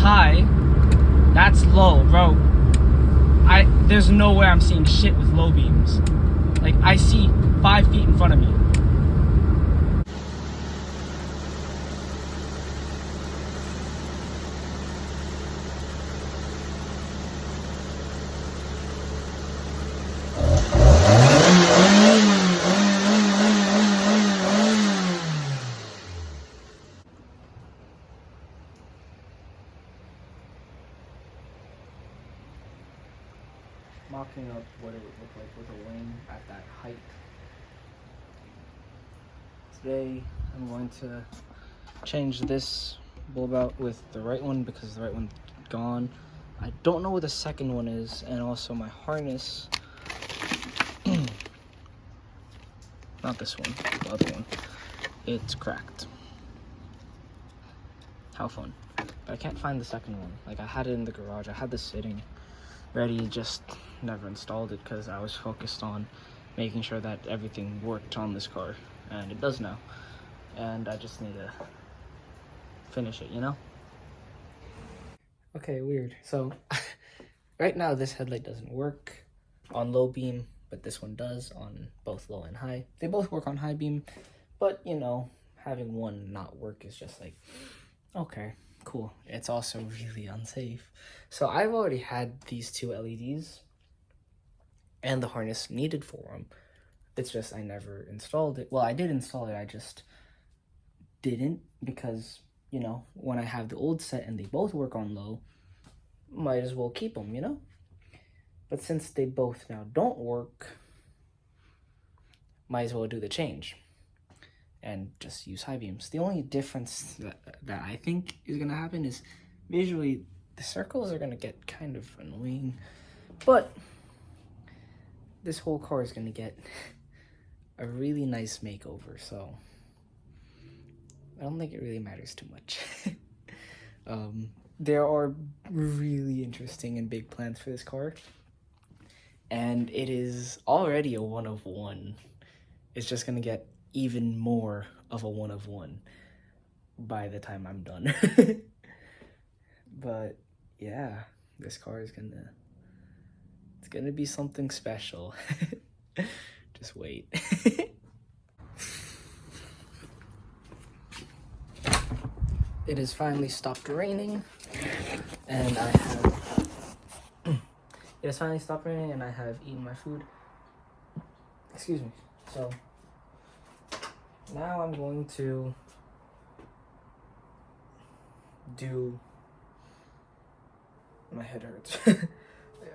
high, that's low, bro. There's no way I'm seeing shit with low beams. Like, I see 5 feet in front of me. Mocking up what it would look like with a wing at that height. Today I'm going to change this bulb out with the right one because the right one's gone. I don't know where the second one is, and also my harness, not this one, the other one, it's cracked. How fun. But I can't find the second one. Like, I had it in the garage, I had this sitting ready, just never installed it because I was focused on making sure that everything worked on this car, and it does now, and I just need to finish it, you know? Okay, weird. So right now this headlight doesn't work on low beam, but this one does on both low and high. They both work on high beam, but you know, having one not work is just like, okay, cool. It's also really unsafe. So I've already had these two LEDs and the harness needed for them. It's just I never installed it. Well, I did install it, I just didn't because, you know, when I have the old set and they both work on low, might as well keep them, you know? But since they both now don't work, might as well do the change and just use high beams. The only difference that I think is gonna happen is visually the circles are gonna get kind of annoying, but this whole car is gonna get a really nice makeover, so I don't think it really matters too much. There are really interesting and big plans for this car, and it is already a 1 of 1. It's just gonna get even more of a 1 of 1 by the time I'm done. But yeah, this car is it's gonna be something special. Just wait. It has finally stopped raining, and I have eaten my food. Excuse me. So now I'm going to do, my head hurts.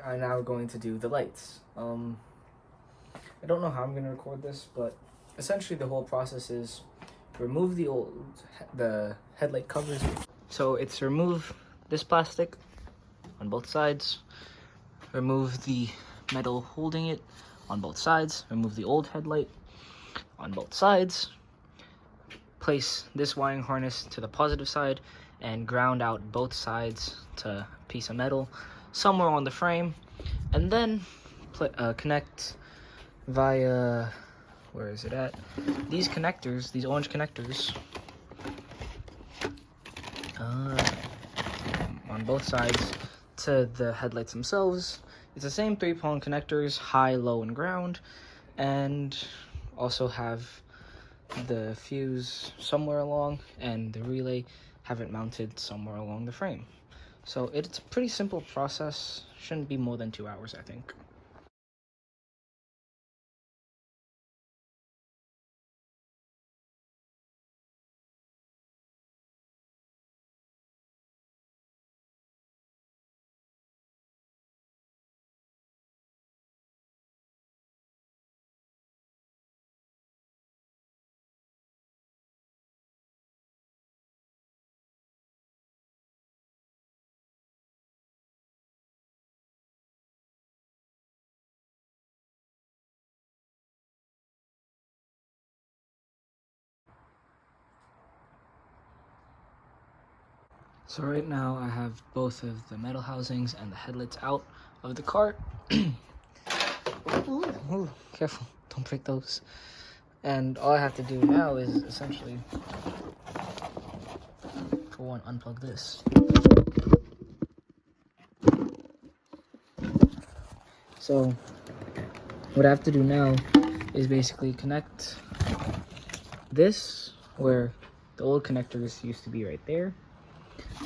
I'm now going to do the lights. I don't know how I'm gonna record this, but essentially the whole process is remove the headlight covers. So it's remove this plastic on both sides, remove the metal holding it on both sides, remove the old headlight on both sides, place this wiring harness to the positive side, and ground out both sides to a piece of metal somewhere on the frame, and then connect via, where is it at? These connectors, these orange connectors, on both sides to the headlights themselves. It's the same 3-prong connectors, high, low, and ground, and also have the fuse somewhere along and the relay have it mounted somewhere along the frame. So it's a pretty simple process, shouldn't be more than 2 hours, I think. So right now I have both of the metal housings and the headlights out of the car. Ooh, careful, don't break those. And all I have to do now is essentially, for one, unplug this. So what I have to do now is basically connect this where the old connectors used to be right there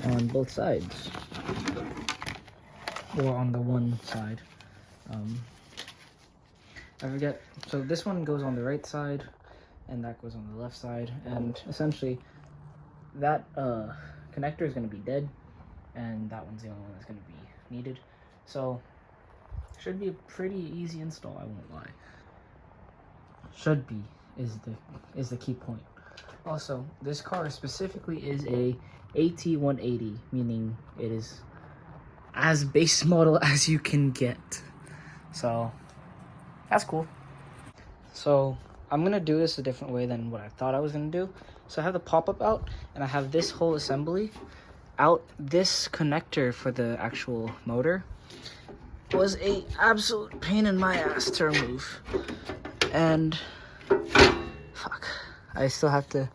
on both sides, or on the one side. I forget. So this one goes on the right side and that goes on the left side, and essentially that connector is going to be dead and that one's the only one that's going to be needed. So should be a pretty easy install, I won't lie. Should be is the key point. Also, this car specifically is a AT180, meaning it is as base model as you can get. So that's cool. So I'm gonna do this a different way than what I thought I was gonna do. So I have the pop-up out and I have this whole assembly out. This connector for the actual motor was a absolute pain in my ass to remove. And fuck, I still have to,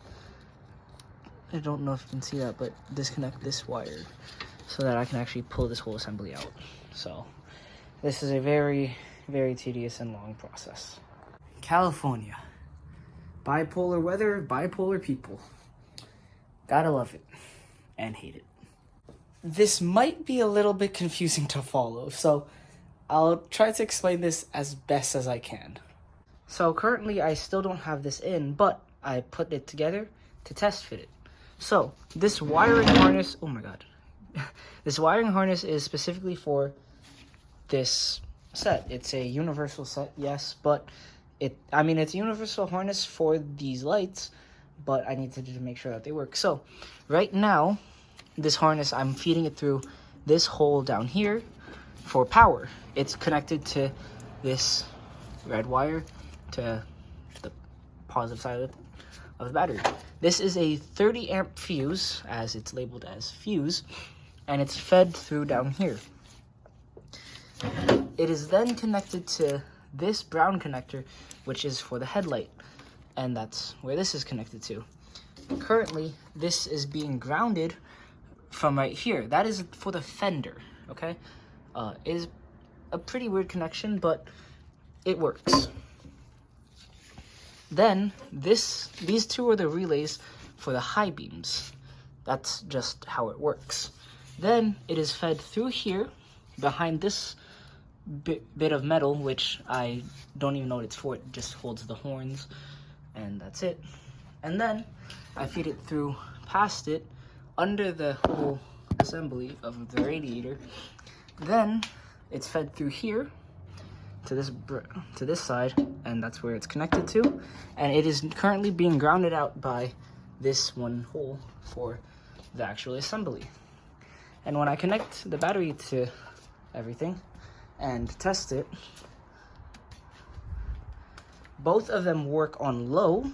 I don't know if you can see that, but disconnect this wire so that I can actually pull this whole assembly out. So this is a very, very tedious and long process. California. Bipolar weather, bipolar people. Gotta love it and hate it. This might be a little bit confusing to follow, so I'll try to explain this as best as I can. So currently I still don't have this in, but I put it together to test fit it. So this wiring harness, oh my god. This wiring harness is specifically for this set. It's a universal set, yes, but it's a universal harness for these lights, but I need to just make sure that they work. So right now, this harness, I'm feeding it through this hole down here for power. It's connected to this red wire to the positive side of the battery. This is a 30 amp fuse, as it's labeled as fuse, and it's fed through down here. It is then connected to this brown connector, which is for the headlight, and that's where this is connected to. Currently, this is being grounded from right here. That is for the fender, okay? It is a pretty weird connection, but it works. Then, these two are the relays for the high beams. That's just how it works. Then, it is fed through here, behind this bit of metal, which I don't even know what it's for. It just holds the horns, and that's it. And then, I feed it through past it, under the whole assembly of the radiator. Then, it's fed through here, to this side, and that's where it's connected to, and it is currently being grounded out by this one hole for the actual assembly. And when I connect the battery to everything and test it, both of them work on low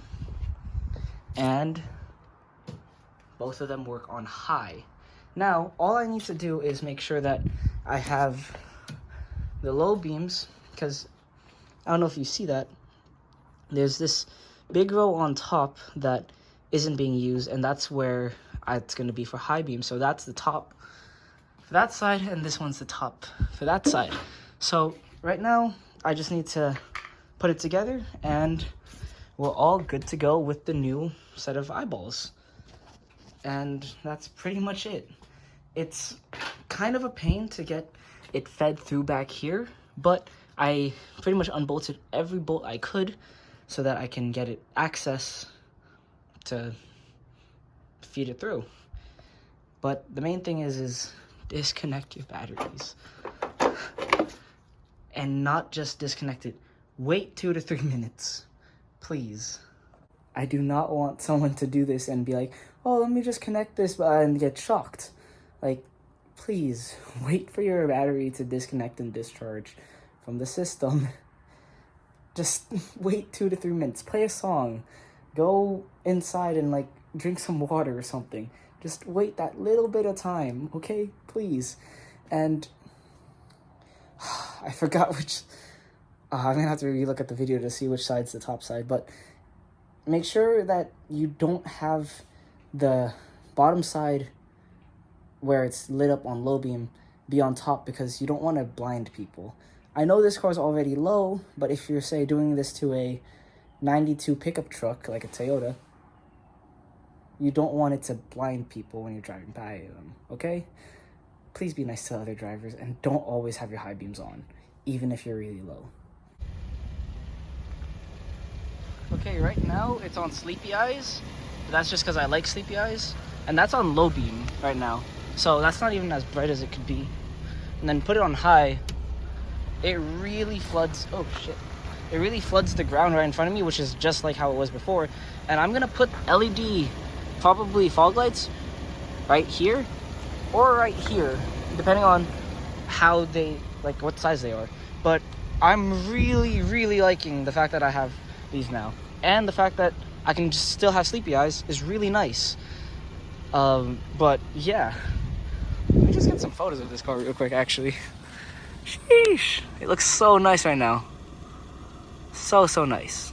and both of them work on high. Now all I need to do is make sure that I have the low beams, because I don't know if you see that, there's this big row on top that isn't being used, and that's where it's going to be for high beam. So that's the top for that side, and this one's the top for that side. So right now I just need to put it together and we're all good to go with the new set of eyeballs. And that's pretty much it. It's kind of a pain to get it fed through back here, but I pretty much unbolted every bolt I could so that I can get it access to feed it through. But the main thing is disconnect your batteries. And not just disconnect it. Wait 2 to 3 minutes, please. I do not want someone to do this and be like, oh, let me just connect this and get shocked. Like, please wait for your battery to disconnect and discharge from the system. Just wait 2 to 3 minutes. Play a song. Go inside and like drink some water or something. Just wait that little bit of time, okay? Please. And I forgot which. I'm gonna have to relook at the video to see which side's the top side, but make sure that you don't have the bottom side where it's lit up on low beam be on top, because you don't want to blind people. I know this car's already low, but if you're, say, doing this to a 92 pickup truck, like a Toyota, you don't want it to blind people when you're driving by them, okay? Please be nice to other drivers and don't always have your high beams on, even if you're really low. Okay, right now it's on sleepy eyes. That's just because I like sleepy eyes. And that's on low beam right now. So that's not even as bright as it could be. And then put it on high, it really floods, oh shit. It really floods the ground right in front of me, which is just like how it was before. And I'm gonna put LED, probably fog lights, right here or right here, depending on how they, like what size they are. But I'm really, really liking the fact that I have these now. And the fact that I can just still have sleepy eyes is really nice. But yeah. Let me just get some photos of this car real quick, actually. Sheesh. It looks so nice right now. So nice.